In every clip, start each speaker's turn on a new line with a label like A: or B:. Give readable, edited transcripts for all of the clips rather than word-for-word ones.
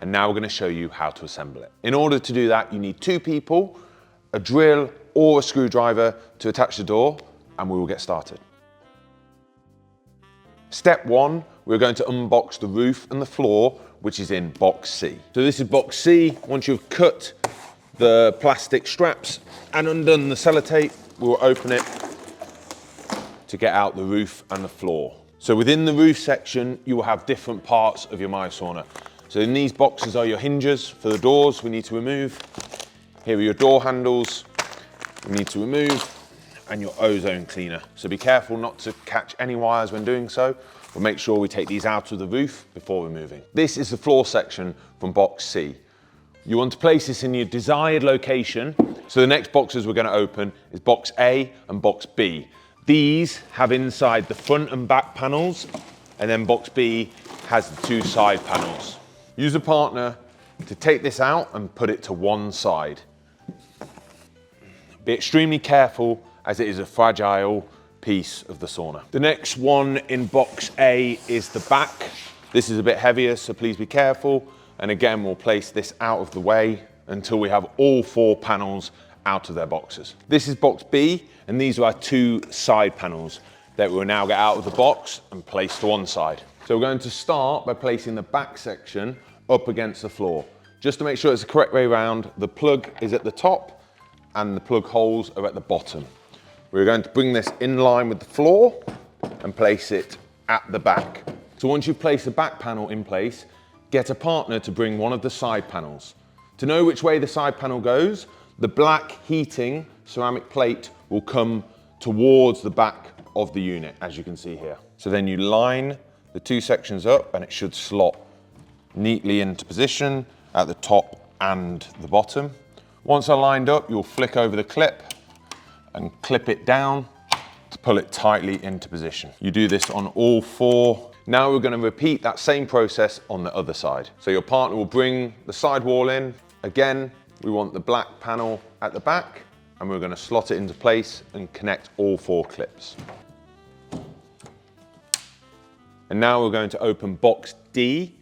A: and now we're going to show you how to assemble it. In order to do that, you need 2 people, a drill or a screwdriver to attach the door, and we will get started. Step 1, we're going to unbox the roof and the floor, which is in box C. So this is box C. Once you've cut the plastic straps and undone the sellotape, we'll open it to get out the roof and the floor. So within the roof section, you will have different parts of your MyoSauna. So in these boxes are your hinges for the doors we need to remove. Here are your door handles we need to remove, and your ozone cleaner. So be careful not to catch any wires when doing so. We'll make sure we take these out of the roof before removing. This is the floor section from box C. You want to place this in your desired location. So the next boxes we're going to open is box A and box B. These have inside the front and back panels, and then box B has the 2 side panels. Use a partner to take this out and put it to one side. Be extremely careful as it is a fragile piece of the sauna. The next one in box A is the back. This is a bit heavier, so please be careful. And again, we'll place this out of the way until we have all 4 panels out of their boxes. This is box B, and these are our 2 side panels that we'll now get out of the box and place to one side. So we're going to start by placing the back section up against the floor. Just to make sure it's the correct way around, the plug is at the top and the plug holes are at the bottom. We're going to bring this in line with the floor and place it at the back. So once you've placed the back panel in place, get a partner to bring one of the side panels. To know which way the side panel goes, the black heating ceramic plate will come towards the back of the unit, as you can see here. So then you line the 2 sections up and it should slot neatly into position at the top and the bottom. Once they're lined up, you'll flick over the clip and clip it down to pull it tightly into position. You do this on all 4. Now we're going to repeat that same process on the other side. So your partner will bring the side wall in. Again, we want the black panel at the back, and we're going to slot it into place and connect all 4 clips. And now we're going to open box D,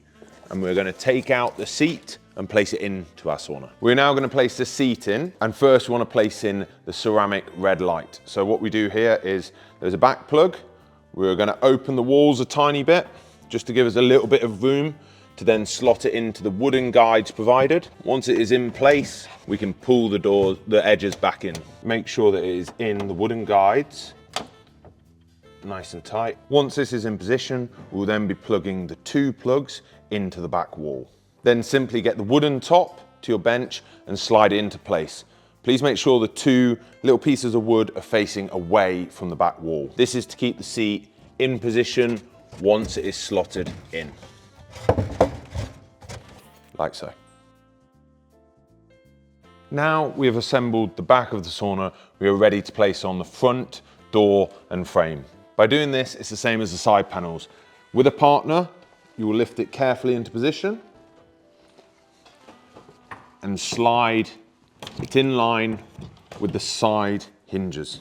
A: and we're going to take out the seat and place it into our sauna. We're now going to place the seat in, and first we want to place in the ceramic red light. So what we do here is there's a back plug. We're going to open the walls a tiny bit just to give us a little bit of room to then slot it into the wooden guides provided. Once it is in place, we can pull the edges back in. Make sure that it is in the wooden guides, nice and tight. Once this is in position, we'll then be plugging the 2 plugs into the back wall. Then simply get the wooden top to your bench and slide it into place. Please make sure the 2 little pieces of wood are facing away from the back wall. This is to keep the seat in position once it is slotted in. Like so. Now we have assembled the back of the sauna, we are ready to place on the front, door and frame. By doing this, it's the same as the side panels. With a partner, you will lift it carefully into position and slide it in line with the side hinges.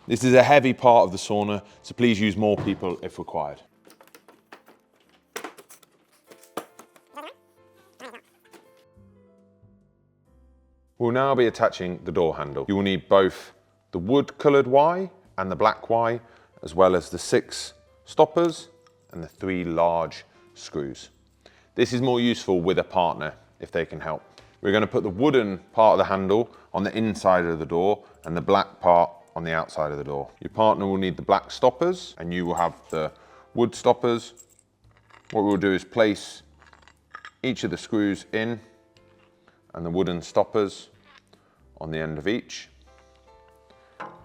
A: This is a heavy part of the sauna, so please use more people if required. We'll now be attaching the door handle. You will need both the wood coloured Y and the black Y, as well as the 6 stoppers and the 3 large screws. This is more useful with a partner if they can help. We're going to put the wooden part of the handle on the inside of the door and the black part on the outside of the door. Your partner will need the black stoppers and you will have the wood stoppers. What we'll do is place each of the screws in and the wooden stoppers on the end of each.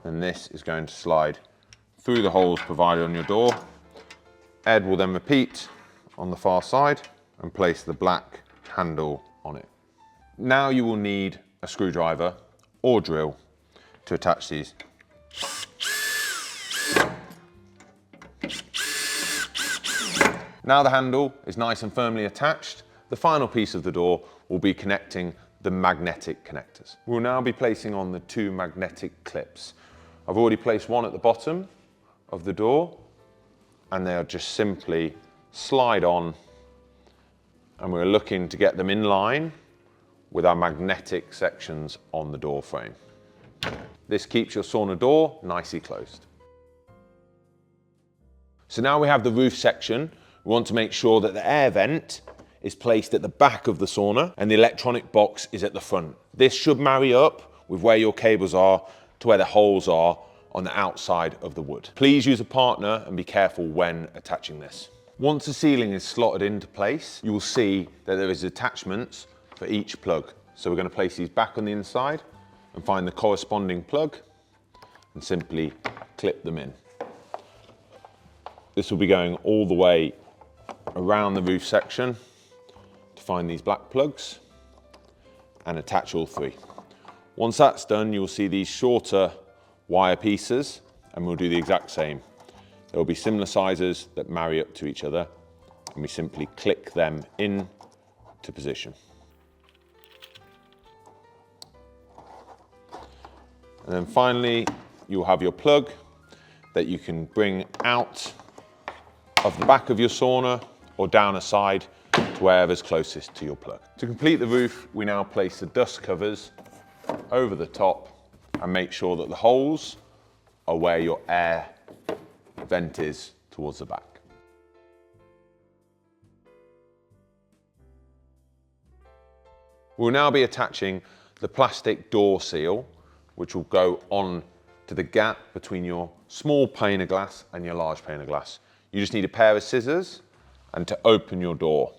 A: And this is going to slide through the holes provided on your door. Ed will then repeat on the far side and place the black handle on it. Now you will need a screwdriver or drill to attach these. Now the handle is nice and firmly attached, the final piece of the door will be connecting the magnetic connectors. We'll now be placing on the 2 magnetic clips. I've already placed one at the bottom of the door and they'll just simply slide on and we're looking to get them in line with our magnetic sections on the door frame. This keeps your sauna door nicely closed. So now we have the roof section. We want to make sure that the air vent is placed at the back of the sauna and the electronic box is at the front. This should marry up with where your cables are to where the holes are on the outside of the wood. Please use a partner and be careful when attaching this. Once the ceiling is slotted into place, you will see that there is attachments for each plug. So we're going to place these back on the inside and find the corresponding plug and simply clip them in. This will be going all the way around the roof section to find these black plugs and attach all three. Once that's done, you'll see these shorter wire pieces, and we'll do the exact same. There will be similar sizes that marry up to each other, and we simply click them in to position. And then finally, you'll have your plug that you can bring out of the back of your sauna or down a side to wherever's closest to your plug. To complete the roof, we now place the dust covers over the top and make sure that the holes are where your air vent is towards the back. We'll now be attaching the plastic door seal, which will go on to the gap between your small pane of glass and your large pane of glass. You just need a pair of scissors and to open your door.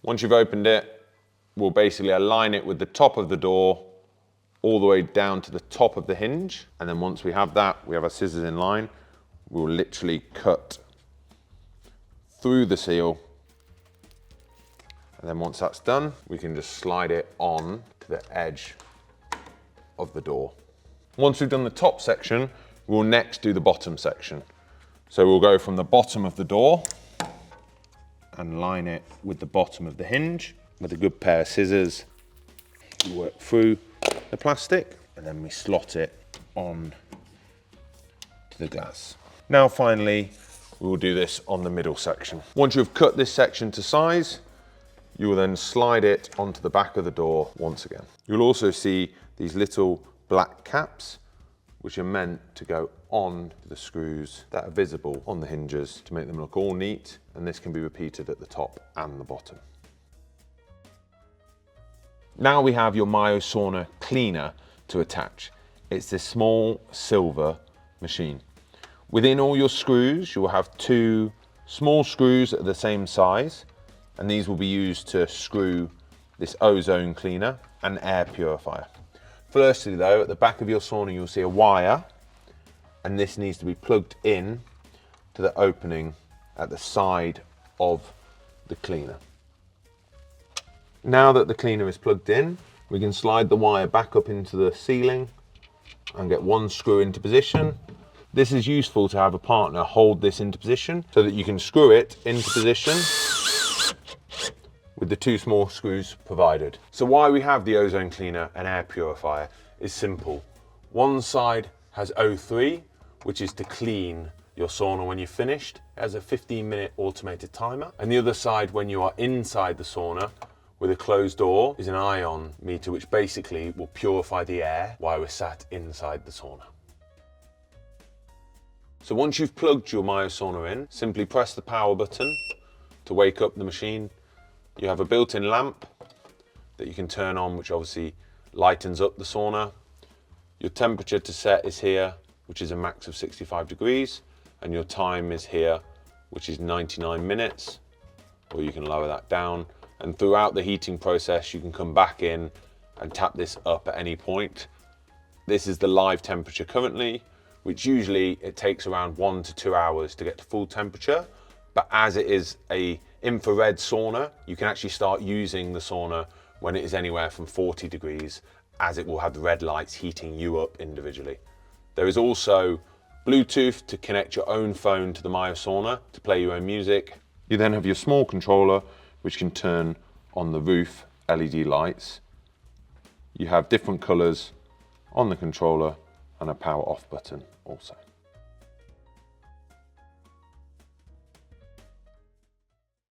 A: Once you've opened it, we'll basically align it with the top of the door all the way down to the top of the hinge. And then once we have that, we have our scissors in line, we'll literally cut through the seal. And then once that's done, we can just slide it on to the edge of the door. Once we've done the top section, we'll next do the bottom section. So we'll go from the bottom of the door and line it with the bottom of the hinge. With a good pair of scissors, we work through the plastic and then we slot it on to the glass. Now finally, we will do this on the middle section. Once you've cut this section to size, you will then slide it onto the back of the door once again. You'll also see these little black caps, which are meant to go on the screws that are visible on the hinges to make them look all neat, and this can be repeated at the top and the bottom. Now we have your MyoSauna cleaner to attach. It's this small silver machine. Within all your screws, you will have two small screws that are the same size, and these will be used to screw this ozone cleaner and air purifier. Firstly though, at the back of your sauna, you'll see a wire, and this needs to be plugged in to the opening at the side of the cleaner. Now that the cleaner is plugged in, we can slide the wire back up into the ceiling and get one screw into position. This is useful to have a partner hold this into position so that you can screw it into position with the two small screws provided. So why we have the ozone cleaner and air purifier is simple. One side has O3, which is to clean your sauna when you're finished. It has a 15-minute automated timer. And the other side, when you are inside the sauna with a closed door, is an ion meter, which basically will purify the air while we're sat inside the sauna. So once you've plugged your MyoSauna in, simply press the power button to wake up the machine. You have a built-in lamp that you can turn on, which obviously lightens up the sauna. Your temperature to set is here, which is a max of 65 degrees, and your time is here, which is 99 minutes, or you can lower that down. And throughout the heating process, you can come back in and tap this up at any point. This is the live temperature currently, which usually it takes around 1 to 2 hours to get to full temperature. But as it is a infrared sauna, you can actually start using the sauna when it is anywhere from 40 degrees, as it will have the red lights heating you up individually. There is also Bluetooth to connect your own phone to the MyoSauna to play your own music. You then have your small controller, which can turn on the roof LED lights. You have different colors on the controller and a power off button also.